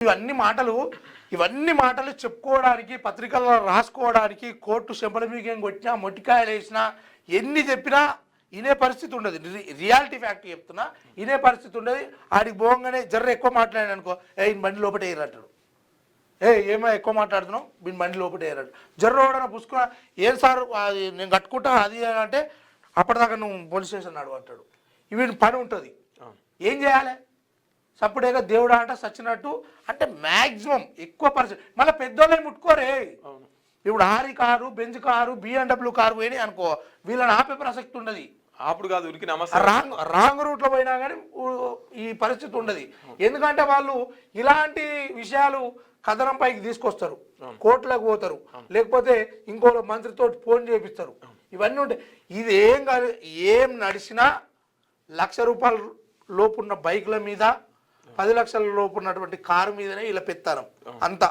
ఇవన్నీ మాటలు చెప్పుకోవడానికి, పత్రికల్లో రాసుకోవడానికి, కోర్టు చెంపల మీకేం కొట్టినా, మొట్టికాయలు వేసినా, ఎన్ని చెప్పినా ఇనే పరిస్థితి ఉండదు. రియాలిటీ ఫ్యాక్ట్ చెప్తున్నా, ఇనే పరిస్థితి ఉండదు. ఆడికి పోగానే జర్ర ఎక్కువ మాట్లాడాను అనుకో, ఈయన బండి లోపల వేయరంటాడు. ఏమో ఎక్కువ మాట్లాడుతున్నావు, వీని బండి లోపల వేయరంటాడు. జర్ర ఓడన పుసుకున్నా, ఏం సార్ నేను కట్టుకుంటా అది అంటే, అప్పటిదాకా నువ్వు పోలీస్ స్టేషన్ నడువు అంటాడు. వీని పని ఉంటుంది. ఏం చేయాలి? సప్పుడేగా దేవుడా అంట సచ్చినట్టు. అంటే మ్యాక్సిమం ఎక్కువ పర్సెంట్ మళ్ళీ పెద్దోళ్ళని ముట్టుకోరే. ఇప్పుడు ఆరి car, Benz car, BMW car పోయినాయి అనుకో, వీళ్ళని ఆపే ప్రసక్తి ఉండదు. అప్పుడు కాదు ఉరికి రాంగ్ రూట్లో పోయినా కానీ ఈ పరిస్థితి ఉండదు. ఎందుకంటే వాళ్ళు ఇలాంటి విషయాలు కథనం పైకి తీసుకొస్తారు, కోర్టులకు పోతారు, లేకపోతే ఇంకో మంత్రితో ఫోన్ చేపిస్తారు. ఇవన్నీ ఉంటాయి. ఇది ఏం కాదు, ఏం నడిచినా ₹1,00,000 లోపున్న బైకుల మీద, 10 లక్షల లోపు ఉన్నటువంటి కారు మీదనే ఇలా పెత్తారం అంతా.